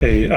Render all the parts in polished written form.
Hey,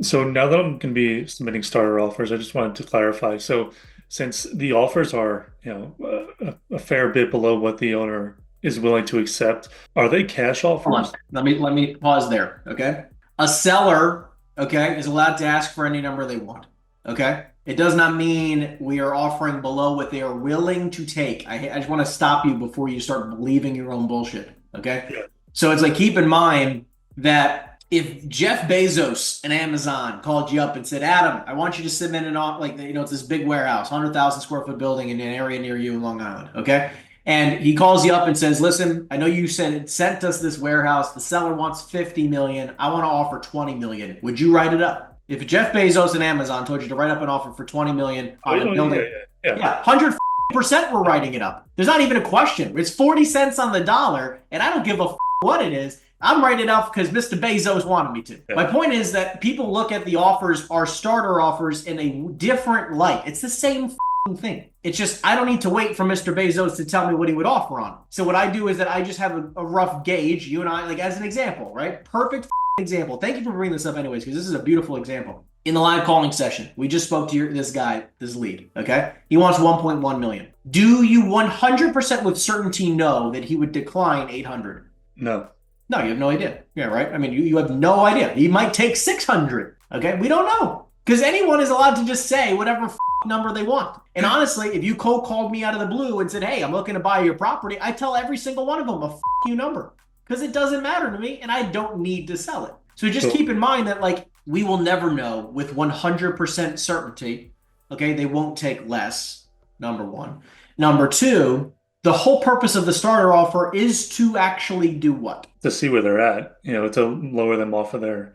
so now that I'm going to be submitting starter offers, I just wanted to clarify. So, since the offers are, a fair bit below what the owner is willing to accept, are they cash Hold on. offers? Let me pause there. Okay. A seller, okay, is allowed to ask for any number they want. Okay. It does not mean we are offering below what they are willing to take. I just want to stop you before you start believing your own bullshit. Okay. Yeah. So it's like keep in mind that if Jeff Bezos and Amazon called you up and said, Adam, I want you to submit an off like it's this big warehouse, 100,000 square foot building in an area near you in Long Island. Okay. And he calls you up and says, "Listen, I know you sent us this warehouse. The seller wants 50 million. I want to offer 20 million. Would you write it up?" If Jeff Bezos and Amazon told you to write up an offer for 20 million Oh, on a yeah, building, yeah, yeah. yeah, 100% we're writing it up. There's not even a question. It's 40 cents on the dollar, and I don't give a what it is. I'm writing it up because Mr. Bezos wanted me to. Yeah. My point is that people look at the offers, our starter offers, in a different light. It's the same thing. It's just I don't need to wait for Mr. Bezos to tell me what he would offer on. So what I do is that I just have a rough gauge. You and I, like as an example, right? Perfect example. Thank you for bringing this up, anyways, because this is a beautiful example. In the live calling session, we just spoke to this guy, this lead. Okay, he wants 1.1 million. Do you 100% with certainty know that he would decline 800? No. No, you have no idea. Yeah, right. I mean, you have no idea. He might take 600. Okay, we don't know because anyone is allowed to just say whatever number they want. And honestly, if you cold called me out of the blue and said, "Hey, I'm looking to buy your property," I tell every single one of them a you number because it doesn't matter to me and I don't need to sell it. So just So, keep in mind that like we will never know with 100% certainty. Okay, they won't take less. Number one. Number two, the whole purpose of the starter offer is to actually do what? to see where they're at, to lower them off of their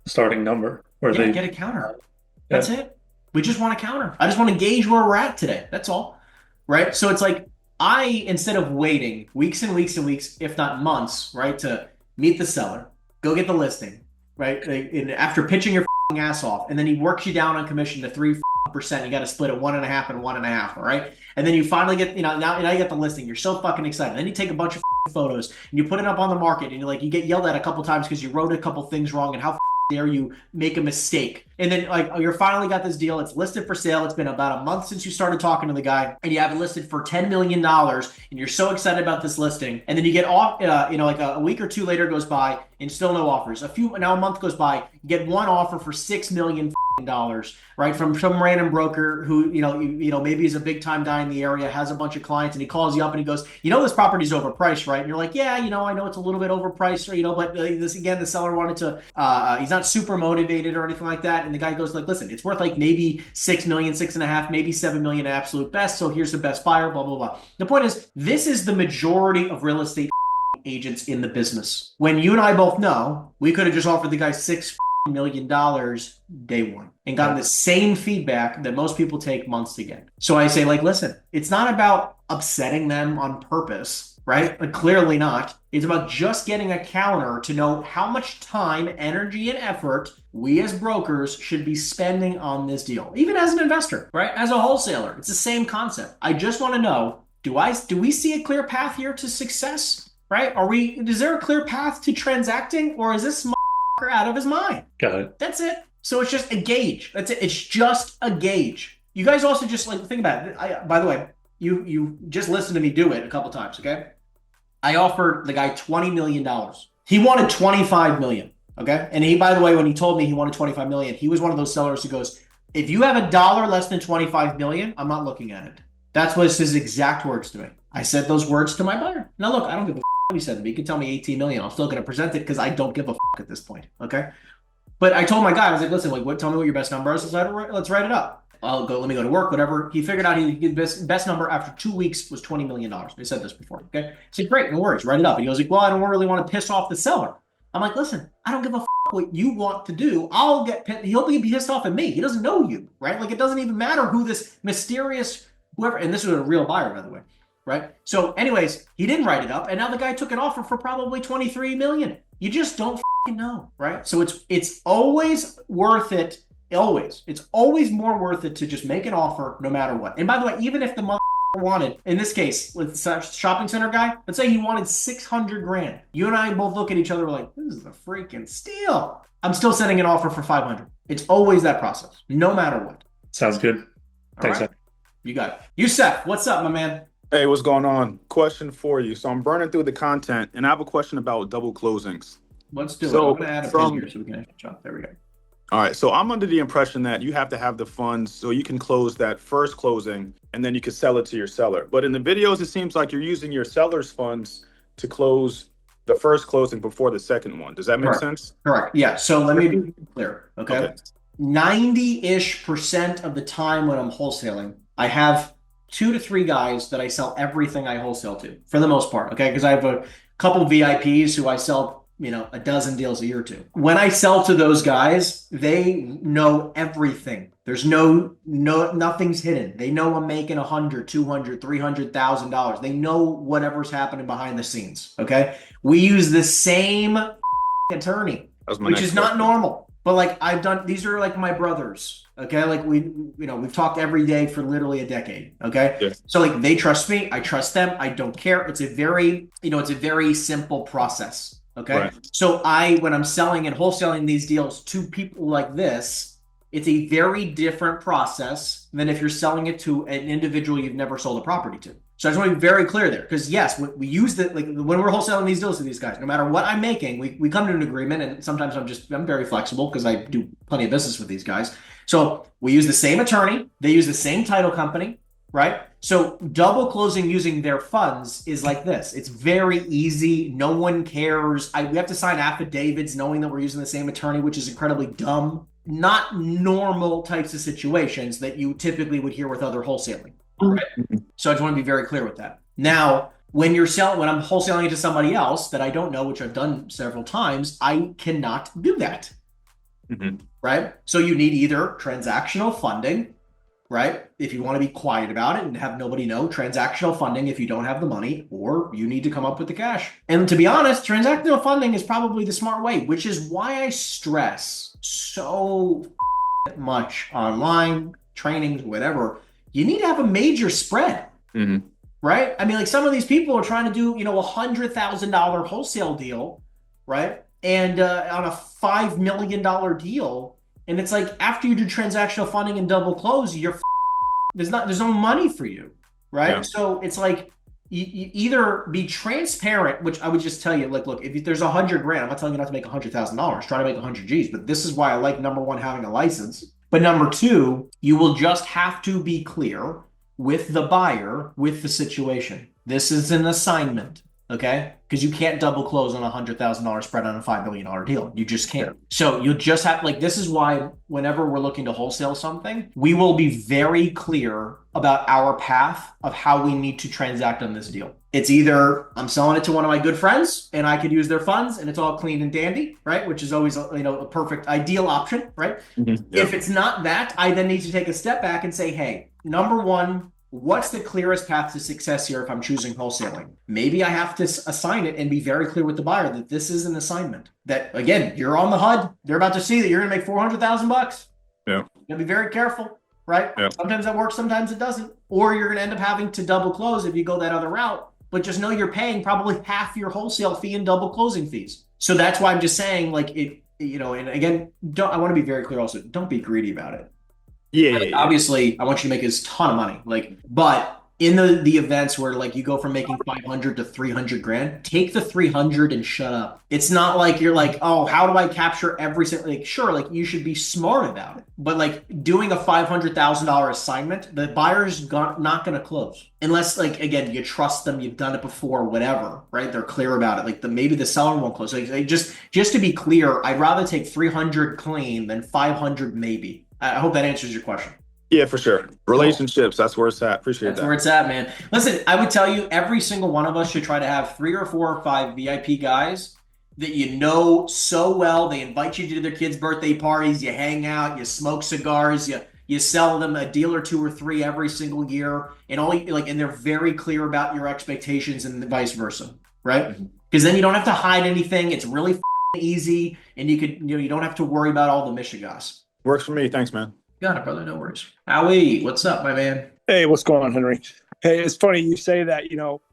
starting number, where Yeah, they, get a counter. yeah, That's it. We just want a counter. I just want to gauge where we're at today. That's all. Right. So it's like instead of waiting weeks and weeks and weeks, if not months, right, to meet the seller, go get the listing, right? And after pitching your ass off, and then he works you down on commission to 3%, you got to split it 1.5 and 1.5. All right. And then you finally get, now you get the listing. You're so fucking excited. Then you take a bunch of photos and you put it up on the market and you get yelled at a couple times because you wrote a couple things wrong and how dare you make a mistake. And then you're finally got this deal. It's listed for sale. It's been about a month since you started talking to the guy and you have it listed for $10 million and you're so excited about this listing. And then you get off, like a week or two later goes by and still no offers. Now a month goes by, you get one offer for $6 million, right? From some random broker who, maybe is a big time guy in the area, has a bunch of clients, and he calls you up and he goes, this property's overpriced, right? And you're like, yeah, I know it's a little bit overpriced, or, but this again, the seller wanted to, he's not super motivated or anything like that. And the guy goes like, listen, it's worth like maybe 6 million, 6.5, maybe 7 million at absolute best. So here's the best buyer, blah, blah, blah. The point is, this is the majority of real estate agents in the business. When you and I both know, we could have just offered the guy $6 million day one and gotten yeah. the same feedback that most people take months to get. So I say, like, listen, it's not about upsetting them on purpose, right? Like, clearly not. It's about just getting a counter to know how much time, energy, and effort we as brokers should be spending on this deal. Even as an investor, right? As a wholesaler, it's the same concept. I just want to know, do we see a clear path here to success? Right? Is there a clear path to transacting, or is this out of his mind? Got it. That's it. So it's just a gauge. That's it. It's just a gauge. You guys also just like think about it. By the way, you just listened to me do it a couple times, okay? I offered the guy $20 million. He wanted 25 million. Okay. And he, by the way, when he told me he wanted 25 million, he was one of those sellers who goes, if you have a dollar less than 25 million, I'm not looking at it. That's what his exact words to me. I said those words to my buyer. Now look, I don't give a what he said to me. You can tell me 18 million. I'm still going to present it because I don't give a at this point. Okay. But I told my guy, I was like, listen, tell me what your best number is. Let's write it up. Let me go to work, whatever. He figured out he best number after 2 weeks was $20 million. I said this before. Okay. I said, great, no worries, write it up. And he goes like, well, I don't really want to piss off the seller. I'm like, listen, I don't give a what you want to do. He'll be pissed off at me. He doesn't know you, right? Like it doesn't even matter who this mysterious whoever, and this was a real buyer, by the way. Right. So anyways, he didn't write it up. And now the guy took an offer for probably 23 million. You just don't know. Right. So it's always worth it. Always. It's always more worth it to just make an offer no matter what. And by the way, even if the wanted, in this case, with the shopping center guy, let's say he wanted 600 grand. You and I both look at each other like, this is a freaking steal. I'm still setting an offer for 500. It's always that process, no matter what. Sounds good. All Thanks, right. man. You got it. Yusef, what's up, my man? Hey, what's going on? Question for you. So I'm burning through the content, and I have a question about double closings. Let's do it. I'm So going to add a pin from here so we can actually jump. There we go. all right, so I'm under the impression that you have to have the funds so you can close that first closing, and then you can sell it to your seller. But in the videos, it seems like you're using your seller's funds to close the first closing before the second one. Does that make Correct. sense? Correct. Yeah. So let me be clear. Okay. Okay. 90-ish% of the time when I'm wholesaling, I have 2 to 3 guys that I sell everything I wholesale to for the most part. Okay. Because I have a couple VIPs who I sell, a dozen deals a year to. When I sell to those guys, they know everything. There's nothing's hidden. They know I'm making 100, 200, $300,000. They know whatever's happening behind the scenes. Okay. We use the same attorney, That was my which next is not question. normal. But like these are like my brothers. Okay. Like we've talked every day for literally a decade. Okay. Yes. So like they trust me. I trust them. I don't care. It's a very simple process. Okay. Right. So when I'm selling and wholesaling these deals to people like this, it's a very different process than if you're selling it to an individual you've never sold a property to. So I just want to be very clear there, because yes, we use that, like when we're wholesaling these deals to these guys, no matter what I'm making, we come to an agreement, and sometimes I'm very flexible because I do plenty of business with these guys. So we use the same attorney, they use the same title company, right? So double closing using their funds is like this. It's very easy. No one cares. We have to sign affidavits knowing that we're using the same attorney, which is incredibly dumb. Not normal types of situations that you typically would hear with other wholesaling. Right? So I just want to be very clear with that. Now, when I'm wholesaling it to somebody else that I don't know, which I've done several times, I cannot do that. Right? So you need either transactional funding, right? If you want to be quiet about it and have nobody know, transactional funding if you don't have the money, or you need to come up with the cash. And to be honest, transactional funding is probably the smart way, which is why I stress so much online, trainings, whatever. You need to have a major spread, right? I mean, like some of these people are trying to do, $100,000 wholesale deal, right? And on a $5 million deal. And it's like, after you do transactional funding and double close, there's no money for you, right? Yeah. So it's like, you either be transparent, which I would just tell you, like, look, if there's 100 grand, I'm not telling you not to make $100,000, try to make 100 G's, but this is why I like, number one, having a license. But number two, you will just have to be clear with the buyer, with the situation. This is an assignment, okay? Because you can't double close on a $100,000 spread on a $5 million deal. You just can't. So you just have, like, this is why whenever we're looking to wholesale something, we will be very clear about our path of how we need to transact on this deal. It's either I'm selling it to one of my good friends and I could use their funds and it's all clean and dandy, right? Which is always, a perfect ideal option, right? If it's not that, I then need to take a step back and say, hey, number one, what's the clearest path to success here if I'm choosing wholesaling? Maybe I have to assign it and be very clear with the buyer that this is an assignment. That, again, you're on the HUD. They're about to see that you're going to make $400,000. Yeah. You got to be very careful, right? Yeah. Sometimes that works, sometimes it doesn't. Or you're going to end up having to double close if you go that other route. But just know you're paying probably half your wholesale fee in double closing fees. So that's why I'm just saying, like, and again, I want to be very clear also, don't be greedy about it. Yeah. Like, obviously, I want you to make a ton of money. But in the events where, like, you go from making 500 to 300 grand, take the 300 and shut up. It's not like you're like, oh, how do I capture every single, like, sure, like, you should be smart about it. But like doing a $500,000 assignment, the buyer's not going to close unless, like, again, you trust them, you've done it before, whatever, right? They're clear about it. Like, maybe the seller won't close. Like, just to be clear, I'd rather take 300 clean than 500 maybe. I hope that answers your question. Yeah, for sure. Relationships, that's where it's at. Appreciate that. That's where it's at, man. Listen, I would tell you every single one of us should try to have 3 or 4 or 5 VIP guys that you know so well. They invite you to their kids' birthday parties. You hang out. You smoke cigars. You sell them a deal or 2 or 3 every single year, and they're very clear about your expectations and vice versa, right? Because then you don't have to hide anything. It's really easy, and you don't have to worry about all the mishigas. Works for me. Thanks, man. Got it, brother. No worries. Howie, what's up, my man? Hey, what's going on, Henry? Hey, it's funny you say that.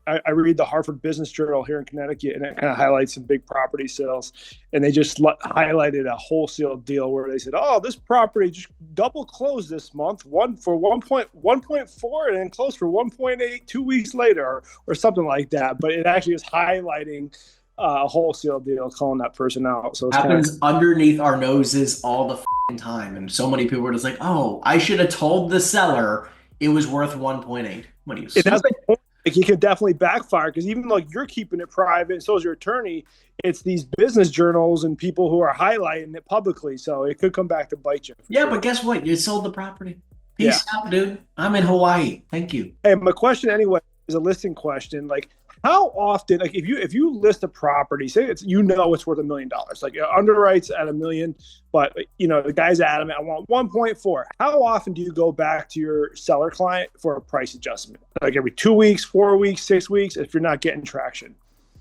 I read the Harvard Business Journal here in Connecticut, and it kind of highlights some big property sales. And they just highlighted a wholesale deal where they said, "Oh, this property just double closed this month, one for 1.4, and then closed for 1.8 2 weeks later, or something like that." But it actually is highlighting a wholesale deal, calling that person out. So it's Happens underneath our noses all the time, and so many people are just like, "Oh, I should have told the seller it was worth 1.8." What are you, that's stupid? like it could definitely backfire because even though you're keeping it private, and so is your attorney, it's these business journals and people who are highlighting it publicly. So it could come back to bite you. Yeah, sure. but guess what? You sold the property. Peace out, dude. I'm in Hawaii. Thank you. Hey, my question anyway is a listing question. Like, how often, like if you list a property, say it's it's worth $1 million, like underwrites at $1 million, but the guy's adamant, I want 1.4. How often do you go back to your seller client for a price adjustment? Like every 2 weeks, 4 weeks, 6 weeks, if you're not getting traction?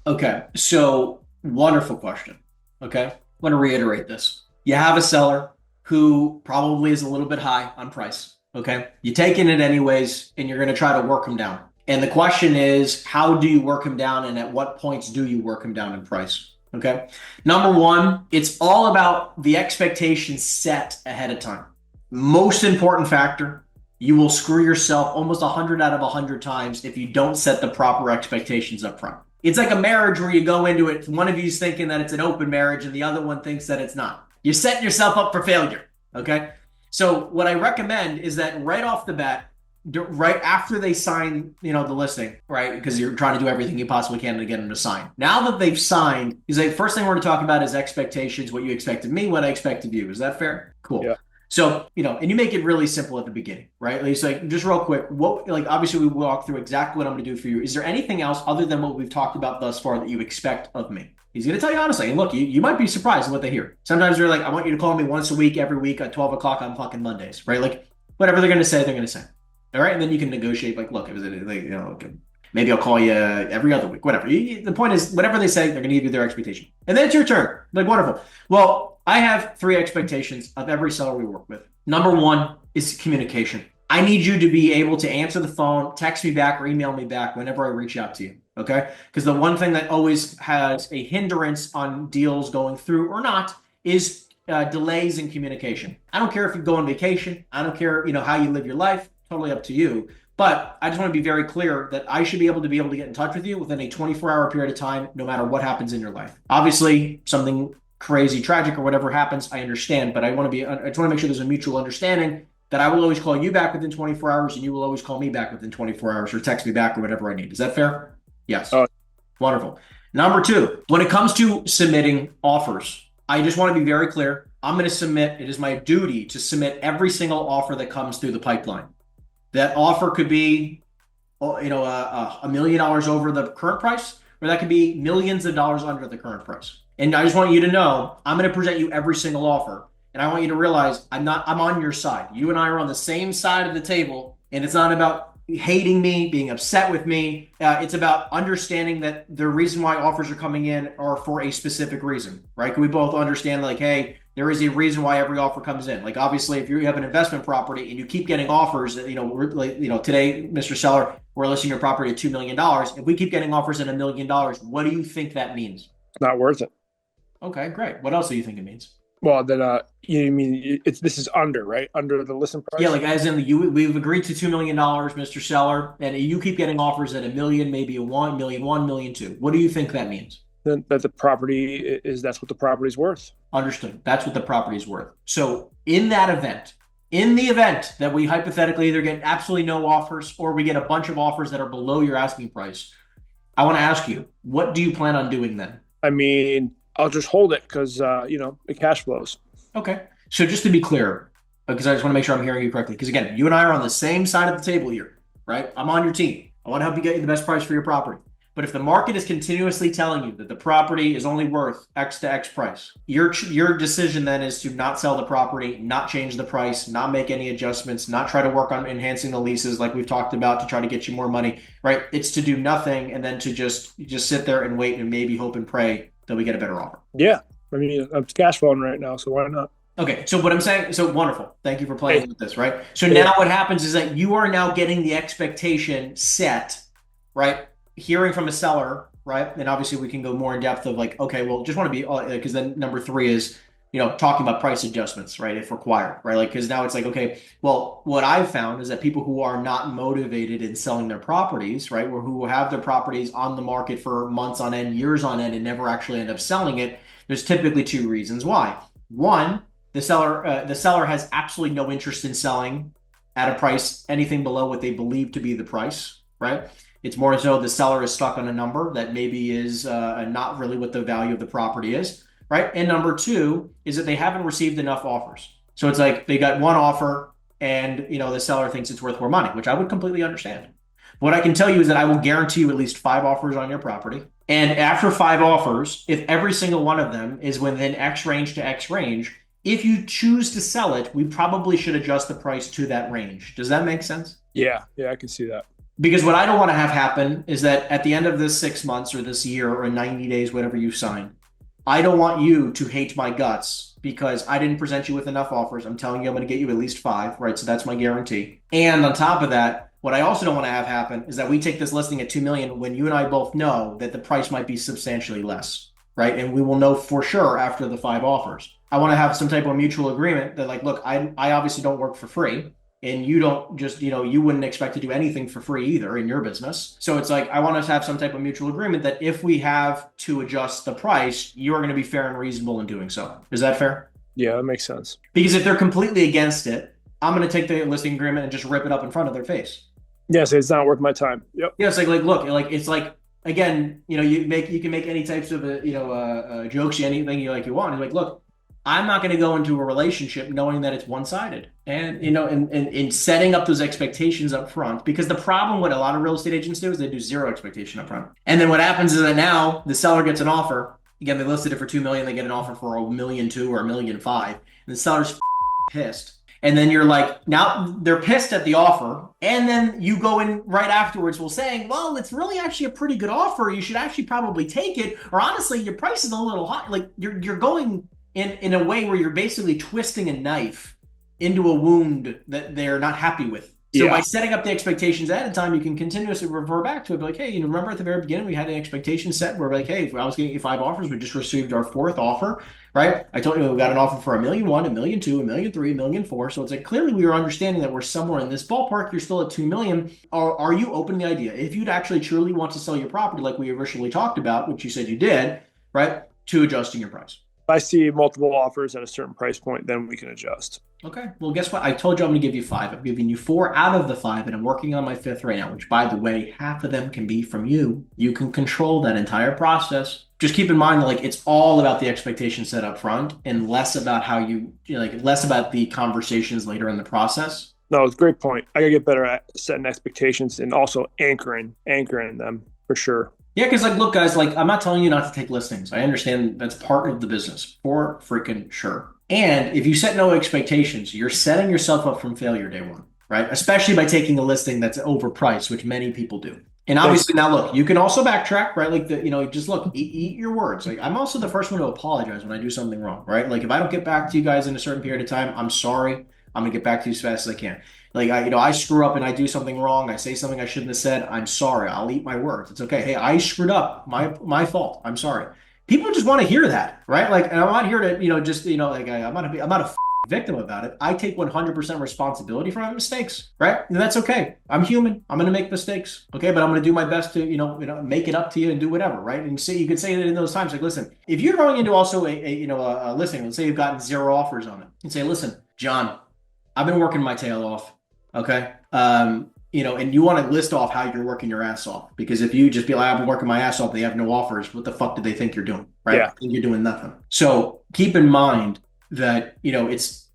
Okay, so wonderful question. Okay, I'm going to reiterate this. You have a seller who probably is a little bit high on price. Okay, you're taking it anyways, and you're going to try to work them down. And the question is, how do you work them down, and at what points do you work them down in price? Okay. Number one, it's all about the expectations set ahead of time. Most important factor, you will screw yourself almost 100 out of 100 times if you don't set the proper expectations up front. It's like a marriage where you go into it, one of you's thinking that it's an open marriage and the other one thinks that it's not. You're setting yourself up for failure. Okay. So what I recommend is that right off the bat, right after they sign, the listing, right? Because you're trying to do everything you possibly can to get them to sign. Now that they've signed, he's like, first thing we're going to talk about is expectations, what you expected me, what I expected you. Is that fair? Cool. Yeah. So, and you make it really simple at the beginning, right? It's like, just real quick, obviously we walk through exactly what I'm going to do for you. Is there anything else other than what we've talked about thus far that you expect of me? He's going to tell you honestly. And look, you might be surprised at what they hear. Sometimes they're like, I want you to call me once a week, every week at 12 o'clock on fucking Mondays, right? Like whatever they're going to say, they're going to say. All right. And then you can negotiate, like, look, maybe I'll call you every other week, whatever. The point is, whatever they say, they're going to give you their expectation. And then it's your turn. Like, wonderful. Well, I have 3 expectations of every seller we work with. Number 1 is communication. I need you to be able to answer the phone, text me back, or email me back whenever I reach out to you. Okay. Because the one thing that always has a hindrance on deals going through or not is delays in communication. I don't care if you go on vacation. I don't care, how you live your life. Totally up to you. But I just want to be very clear that I should be able to get in touch with you within a 24-hour period of time, no matter what happens in your life. Obviously, something crazy, tragic, or whatever happens, I understand. But I just want to make sure there's a mutual understanding that I will always call you back within 24 hours and you will always call me back within 24 hours or text me back or whatever I need. Is that fair? Yes. Wonderful. Number 2, when it comes to submitting offers, I just want to be very clear. I'm going to submit. It is my duty to submit every single offer that comes through the pipeline. That offer could be, $1 million over the current price, or that could be millions of dollars under the current price. And I just want you to know, I'm going to present you every single offer. And I want you to realize I'm on your side. You and I are on the same side of the table. And it's not about hating me, being upset with me. It's about understanding that the reason why offers are coming in are for a specific reason, right? Can we both understand, like, hey, there is a reason why every offer comes in. Like, obviously, if you have an investment property and you keep getting offers, today, Mr. Seller, we're listing your property at $2 million. If we keep getting offers at $1 million, what do you think that means? It's not worth it. Okay, great. What else do you think it means? Well, then you mean this is under, right? Under the listing price? Yeah, like as in we've agreed to $2 million, Mr. Seller, and you keep getting offers at $1 million, maybe a $1 million, $1 million, $2 million. What do you think that means? Then that the property that's what the property's worth. Understood. That's what the property is worth. So in the event that we hypothetically either get absolutely no offers or we get a bunch of offers that are below your asking price, I want to ask you, what do you plan on doing then? I mean, I'll just hold it because, it cash flows. Okay. So just to be clear, because I just want to make sure I'm hearing you correctly, because again, you and I are on the same side of the table here, right? I'm on your team. I want to help you get you the best price for your property. But if the market is continuously telling you that the property is only worth X to X price, your decision then is to not sell the property, not change the price, not make any adjustments, not try to work on enhancing the leases like we've talked about to try to get you more money, right? It's to do nothing and then to just sit there and wait and maybe hope and pray that we get a better offer. Yeah. I mean, I'm cash flowing right now, so why not? Okay, so what I'm saying, so wonderful. Thank you for Hey, playing with this, right? So hey, now what happens is that you are now getting the expectation set, right? Hearing from a seller, right? And obviously we can go more in depth of like, okay, well, just want to be, because then number three is, talking about price adjustments, right? If required, right? Like, because now it's like, okay, well, what I've found is that people who are not motivated in selling their properties, right? Or who have their properties on the market for months on end, years on end, and never actually end up selling it, there's typically two reasons why. One, the seller has absolutely no interest in selling at a price anything below what they believe to be the price, right? It's more as though the seller is stuck on a number that maybe is not really what the value of the property is, right? And number two is that they haven't received enough offers. So it's like they got one offer and the seller thinks it's worth more money, which I would completely understand. What I can tell you is that I will guarantee you at least five offers on your property. And after five offers, if every single one of them is within X range to X range, if you choose to sell it, we probably should adjust the price to that range. Does that make sense? yeah, I can see that. Because what I don't want to have happen is that at the end of this 6 months or this year or 90 days, whatever you sign, I don't want you to hate my guts because I didn't present you with enough offers. I'm telling you, I'm going to get you at least five, right? So that's my guarantee. And on top of that, what I also don't want to have happen is that we take this listing at 2 million when you and I both know that the price might be substantially less, right? And we will know for sure after the five offers. I want to have some type of mutual agreement that like, look, I obviously don't work for free and you don't just, you wouldn't expect to do anything for free either in your business. So it's like, I want us to have some type of mutual agreement that if we have to adjust the price, you are going to be fair and reasonable in doing so. Is that fair? Yeah, that makes sense. Because if they're completely against it, I'm going to take the listing agreement and just rip it up in front of their face. Yes, it's not worth my time. Yep. Yeah, it's like look, like it's like again, you can make any types of jokes, anything you want. It's like, look, I'm not going to go into a relationship knowing that it's one-sided, and in setting up those expectations up front. Because the problem what a lot of real estate agents do is they do zero expectation up front, and then what happens is that now the seller gets an offer. Again, they listed it for 2 million, they get an offer for 1,200,000 or 1,500,000, and the seller's pissed. And then you're like, now they're pissed at the offer. And then you go in right afterwards, saying, well, it's really actually a pretty good offer. You should actually probably take it. Or honestly, your price is a little high. Like you're going in a way where you're basically twisting a knife into a wound that they're not happy with. So by setting up the expectations ahead of time, you can continuously revert back to it. Be like, hey, remember at the very beginning, we had an expectation set where we're like, hey, if I was getting you five offers, we just received our fourth offer, right? I told you we got an offer for 1,000,001, 1,000,002, 1,000,003, 1,000,004. So it's like clearly we were understanding that we're somewhere in this ballpark. You're still at 2 million. Are you open to the idea? If you'd actually truly want to sell your property like we originally talked about, which you said you did, right? To adjusting your price. If I see multiple offers at a certain price point, then we can adjust. Okay. Well, guess what? I told you I'm going to give you five. I'm giving you four out of the five, and I'm working on my fifth right now, which, by the way, half of them can be from you. You can control that entire process. Just keep in mind that like it's all about the expectation set up front and less about how less about the conversations later in the process. No, it's a great point. I gotta get better at setting expectations and also anchoring them for sure. Yeah, because like, look, guys, like I'm not telling you not to take listings. I understand that's part of the business for freaking sure. And if you set no expectations, you're setting yourself up from failure day one, right? Especially by taking a listing that's overpriced, which many people do. And obviously now look, you can also backtrack, right? Like just look, eat your words. Like I'm also the first one to apologize when I do something wrong, right? Like if I don't get back to you guys in a certain period of time, I'm sorry. I'm gonna get back to you as fast as I can. Like I screw up and I do something wrong. I say something I shouldn't have said. I'm sorry. I'll eat my words. It's okay. Hey, I screwed up. My fault. I'm sorry. People just want to hear that, right? Like, and I'm not here to, I'm not a victim about it. I take 100% responsibility for my mistakes, right? And that's okay. I'm human. I'm going to make mistakes, okay? But I'm going to do my best to, make it up to you and do whatever, right? And you could say that in those times, like, listen, if you're going into also a listing, let's say you've gotten 0 offers on it, and say, listen, John, I've been working my tail off, okay? And you want to list off how you're working your ass off. Because if you just be like, I've been working my ass off, they have no offers, what the fuck do they think you're doing? Right? Yeah. You're doing nothing. So keep in mind that,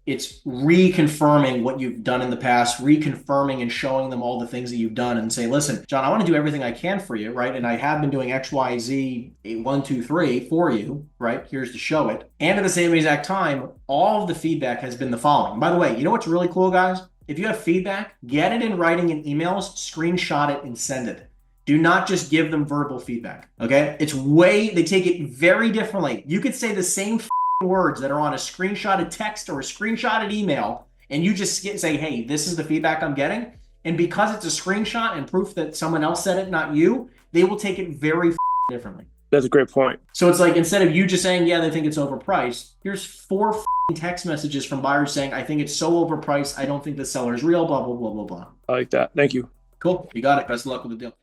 it's reconfirming what you've done in the past, reconfirming and showing them all the things that you've done and say, listen, John, I want to do everything I can for you, right? And I have been doing X, Y, Z, 1, 2, 3 for you, right? Here's to show it. And at the same exact time, all of the feedback has been the following. By the way, you know what's really cool, guys? If you have feedback, get it in writing in emails, screenshot it, and send it. Do not just give them verbal feedback, okay? They take it very differently. You could say the same words that are on a screenshotted text or a screenshotted email, and you just say, hey, this is the feedback I'm getting. And because it's a screenshot and proof that someone else said it, not you, they will take it very differently. That's a great point. So it's like, instead of you just saying, yeah, they think it's overpriced, here's 4 text messages from buyers saying, I think it's so overpriced. I don't think the seller is real, blah, blah, blah, blah, blah. I like that. Thank you. Cool. You got it. Best of luck with the deal.